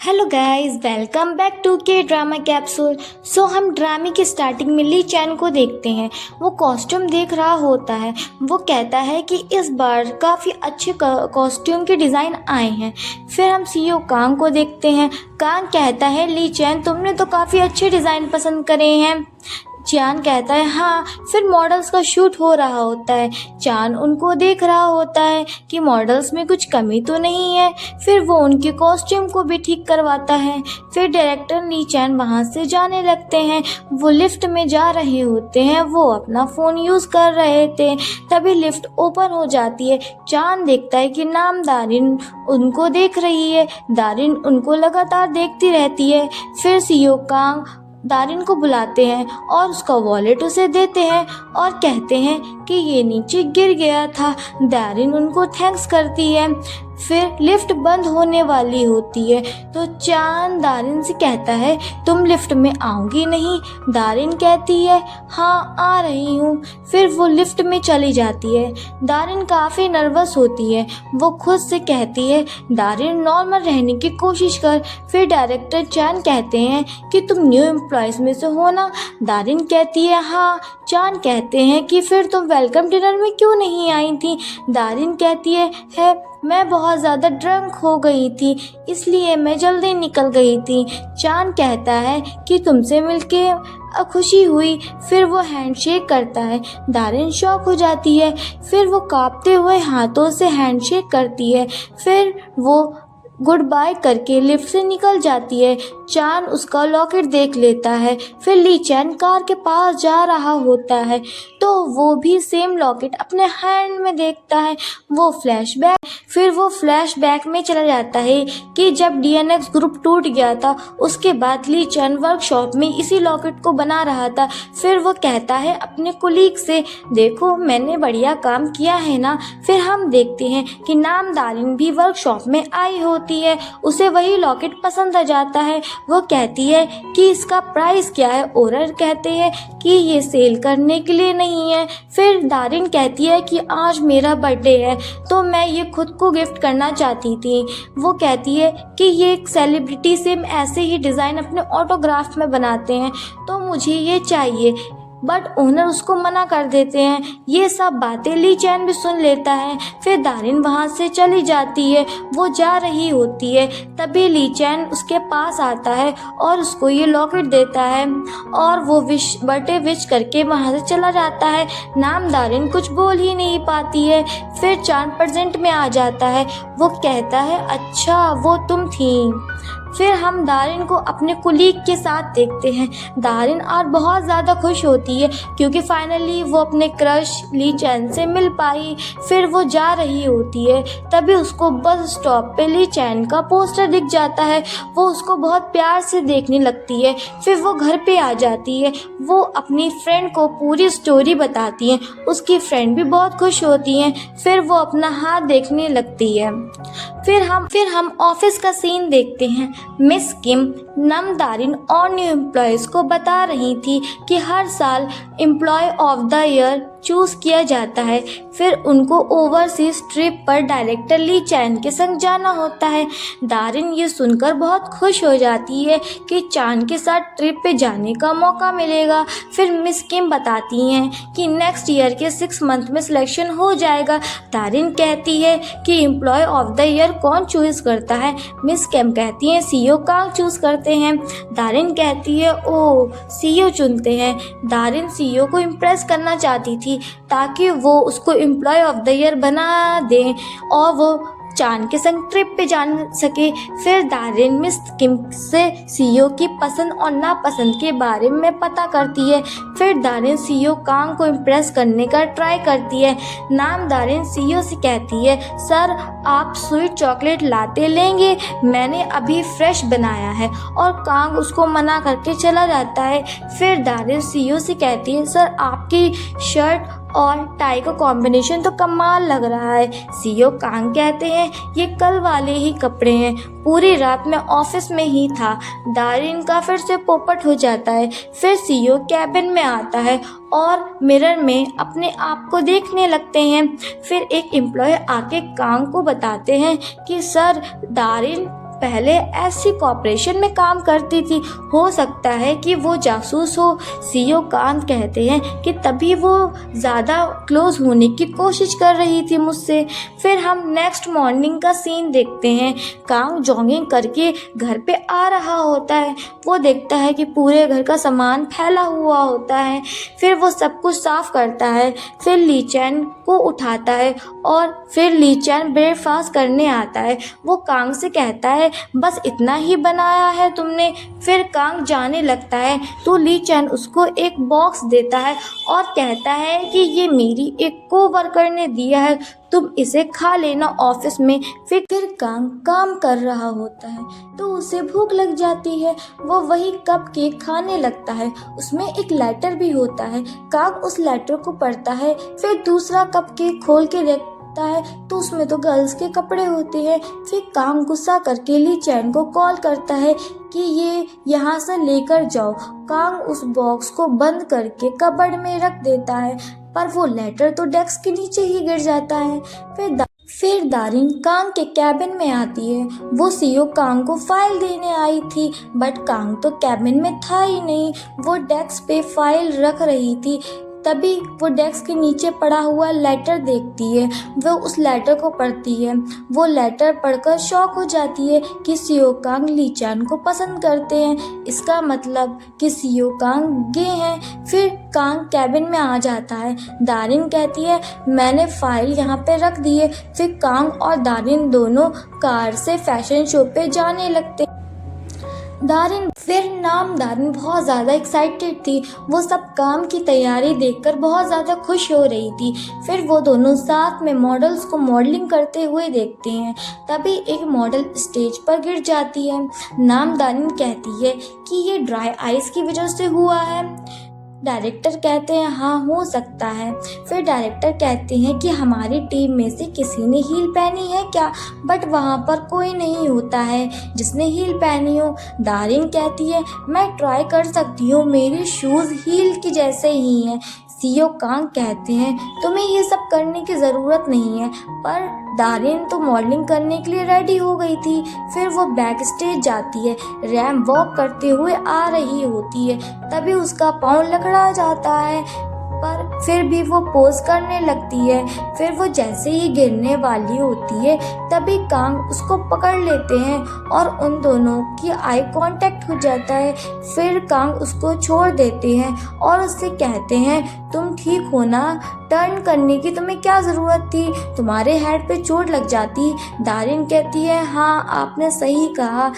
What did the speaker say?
Hello guys, welcome back to K drama capsule. हम ड्रामे की स्टार्टिंग में ली चैन को देखते हैं। वो कॉस्ट्यूम देख रहा होता है। वो कहता है कि इस बार काफ़ी अच्छे कॉस्ट्यूम के डिज़ाइन आए हैं। फिर हम सीईओ कांग को देखते हैं। कांग कहता है, ली चैन तुमने तो काफ़ी अच्छे डिज़ाइन पसंद करे हैं। चान कहता है हाँ। फिर मॉडल्स का शूट हो रहा होता है। चान उनको देख रहा होता है कि मॉडल्स में कुछ कमी तो नहीं है। फिर वो उनके कॉस्ट्यूम को भी ठीक करवाता है। फिर डायरेक्टर ली चैन वहाँ से जाने लगते हैं। वो लिफ्ट में जा रहे होते हैं। वो अपना फ़ोन यूज़ कर रहे थे, तभी लिफ्ट ओपन हो जाती है। चान देखता है कि नाम दारिन उनको देख रही है। दारिन उनको लगातार देखती रहती है। फिर सीईओ कांग दारिन को बुलाते हैं और उसका वॉलेट उसे देते हैं और कहते हैं कि ये नीचे गिर गया था। दारिन उनको थैंक्स करती है। फिर लिफ्ट बंद होने वाली होती है तो चांद दारिन से कहता है, तुम लिफ्ट में आओगी नहीं? दारिन कहती है हाँ, आ रही हूँ। फिर वो लिफ्ट में चली जाती है। दारिन काफ़ी नर्वस होती है। वो खुद से कहती है, दारिन नॉर्मल रहने की कोशिश कर। फिर डायरेक्टर चान कहते हैं कि तुम न्यू एम्प्लॉयज़ में से हो ना? दारिन कहती है हाँ। चान कहते हैं कि फिर तुम वेलकम डिनर में क्यों नहीं आई थी? दारिन कहती है मैं बहुत ज़्यादा ड्रंक हो गई थी, इसलिए मैं जल्दी निकल गई थी। चान कहता है कि तुमसे मिलके खुशी हुई। फिर वो हैंडशेक करता है। दारिन शॉक हो जाती है। फिर वो कांपते हुए हाथों से हैंडशेक करती है। फिर वो गुड बाय करके लिफ्ट से निकल जाती है। चान उसका लॉकेट देख लेता है। फिर ली चैन कार के पास जा रहा होता है तो वो भी सेम लॉकेट अपने हैंड में देखता है। फिर वो फ्लैशबैक में चला जाता है कि जब डीएनएक्स ग्रुप टूट गया था, उसके बाद ली चैन वर्कशॉप में इसी लॉकेट को बना रहा था। फिर वो कहता है अपने कुलीग से, देखो मैंने बढ़िया काम किया है ना? फिर हम देखते हैं कि नाम दारिन भी वर्कशॉप में आई होती है। उसे वही लॉकेट पसंद आ जाता है। वो कहती है कि इसका प्राइस क्या है? ओनर कहते हैं कि ये सेल करने के लिए नहीं है। फिर दारिन कहती है कि आज मेरा बर्थडे है तो मैं ये खुद को गिफ्ट करना चाहती थी। वो कहती है कि ये एक सेलिब्रिटी से ऐसे ही डिज़ाइन अपने ऑटोग्राफ में बनाते हैं तो मुझे ये चाहिए, बट ओनर उसको मना कर देते हैं। ये सब बातें ली चैन भी सुन लेता है। फिर दारिन वहाँ से चली जाती है। वो जा रही होती है, तभी ली चैन उसके पास आता है और उसको ये लॉकेट देता है और वो बर्थडे विश करके वहाँ से चला जाता है। नाम दारिन कुछ बोल ही नहीं पाती है। फिर चांद प्रेजेंट में आ जाता है। वो कहता है अच्छा वो तुम थी। फिर हम दारिन को अपने कुलीग के साथ देखते हैं। दारिन आज बहुत ज़्यादा खुश होती है क्योंकि फाइनली वो अपने क्रश ली चैन से मिल पाई। फिर वो जा रही होती है, तभी उसको बस स्टॉप पे ली चैन का पोस्टर दिख जाता है। वो उसको बहुत प्यार से देखने लगती है। फिर वो घर पे आ जाती है। वो अपनी फ्रेंड को पूरी स्टोरी बताती है। उसकी फ्रेंड भी बहुत खुश होती है। फिर वो अपना हाथ देखने लगती है। फिर हम ऑफिस का सीन देखते हैं। मिस किम नम दारिन और न्यू एम्प्लॉयज़ को बता रही थी कि हर साल employee of the year choose किया जाता है। फिर उनको ओवरसीज ट्रिप पर डायरेक्टर ली चैन के संग जाना होता है। दारिन ये सुनकर बहुत खुश हो जाती है कि चान के साथ ट्रिप पे जाने का मौका मिलेगा। फिर मिस किम बताती हैं कि नेक्स्ट ईयर के 6 मंथ में सिलेक्शन हो जाएगा। दारिन कहती है कि एम्प्लॉय ऑफ द ईयर कौन चूज़ करता है? मिस किम कहती हैं सीईओ कांग चूज़ करते हैं। दारिन कहती है ओह, सीईओ चुनते हैं। दारिन सीईओ को इम्प्रेस करना चाहती थी ताकि वो उसको एम्प्लॉय ऑफ द ईयर बना दें और वो चान के संग ट्रिप पे जा सके। फिर दारिन मिस किम से सीईओ की पसंद और नापसंद के बारे में पता करती है। फिर दारिन सीईओ कांग को इम्प्रेस करने का ट्राई करती है। नाम दारिन सीईओ से कहती है, सर आप स्वीट चॉकलेट लाते लेंगे, मैंने अभी फ्रेश बनाया है। और कांग उसको मना करके चला जाता है। फिर दारिन सीईओ से कहती है, सर आपकी शर्ट और टाई का कॉम्बिनेशन तो कमाल लग रहा है। सीईओ कांग कहते हैं ये कल वाले ही कपड़े हैं, पूरी रात में ऑफिस में ही था। दारिन का फिर से पोपट हो जाता है। फिर सीईओ कैबिन में आता है और मिरर में अपने आप को देखने लगते हैं। फिर एक एम्प्लॉय आके कांग को बताते हैं कि सर दारिन पहले ऐसी कॉर्पोरेशन में काम करती थी, हो सकता है कि वो जासूस हो। सीईओ कांग कहते हैं कि तभी वो ज़्यादा क्लोज होने की कोशिश कर रही थी मुझसे। फिर हम नेक्स्ट मॉर्निंग का सीन देखते हैं। कांग जॉगिंग करके घर पे आ रहा होता है। वो देखता है कि पूरे घर का सामान फैला हुआ होता है। फिर वो सब कुछ साफ करता है। फिर ली चैन को उठाता है और फिर ली चैन ब्रेकफास्ट करने आता है। वो कांग से कहता है, बस इतना ही बनाया है तुमने? फिर कांग जाने लगता है तो ली चैन उसको एक बॉक्स देता है और कहता है कि ये मेरी एक कोवर्कर ने दिया है, तुम इसे खा लेना ऑफिस में। फिर कांग काम कर रहा होता है तो उसे भूख लग जाती है। वो वही कप केक खाने लगता है। उसमें एक लेटर भी होता है। कांग उस लेटर को पढ़ता है। फिर दूसरा कप केक खोल के देखता है तो उसमें तो गर्ल्स के कपड़े होते हैं। फिर कांग गुस्सा करके ली चैन को कॉल करता है कि ये यहाँ से लेकर जाओ। कांग उस बॉक्स को बंद करके कबर्ड में रख देता है, पर वो लेटर तो डेस्क के नीचे ही गिर जाता है। फिर दारिन कांग के कैबिन में आती है। वो सीईओ कांग को फाइल देने आई थी, बट कांग तो कैबिन में था ही नहीं। वो डेस्क पे फाइल रख रही थी। तभी वो डेस्क के नीचे पड़ा हुआ लेटर देखती है। वो उस लेटर को पढ़ती है। वो लेटर पढ़कर शॉक हो जाती है कि सीईओ कांग ली चैन को पसंद करते हैं। इसका मतलब कि सीईओ कांग गे हैं। फिर कांग कैबिन में आ जाता है। दारिन कहती है, मैंने फाइल यहाँ पे रख दी है। फिर कांग और दारिन दोनों कार से फैशन शो पे जाने लगते हैं। दारिन बहुत ज़्यादा एक्साइटेड थी। वो सब काम की तैयारी देखकर बहुत ज़्यादा खुश हो रही थी। फिर वो दोनों साथ में मॉडल्स को मॉडलिंग करते हुए देखते हैं। तभी एक मॉडल स्टेज पर गिर जाती है। दारिन कहती है कि ये ड्राई आइस की वजह से हुआ है। डायरेक्टर कहते हैं, हाँ हो सकता है। फिर डायरेक्टर कहते हैं कि हमारी टीम में से किसी ने हील पहनी है क्या? बट वहाँ पर कोई नहीं होता है जिसने हील पहनी हो। दारिन कहती है, मैं ट्राई कर सकती हूँ, मेरे शूज़ हील के जैसे ही हैं। सीईओ कांग कहते हैं, तुम्हें ये सब करने की ज़रूरत नहीं है। पर दारिन तो मॉडलिंग करने के लिए रेडी हो गई थी। फिर वो बैक स्टेज जाती है। रैम वॉक करते हुए आ रही होती है। तभी उसका पाँव लकड़ा जाता है, पर फिर भी वो पोज करने लगती है। फिर वो जैसे ही गिरने वाली होती है तभी कांग उसको पकड़ लेते हैं और उन दोनों की आई कांटेक्ट हो जाता है। फिर कांग उसको छोड़ देते हैं और उससे कहते हैं, तुम ठीक हो ना? टर्न करने की तुम्हें क्या ज़रूरत थी? तुम्हारे हेड पे चोट लग जाती। दारिन कहती है, हाँ आपने सही कहा।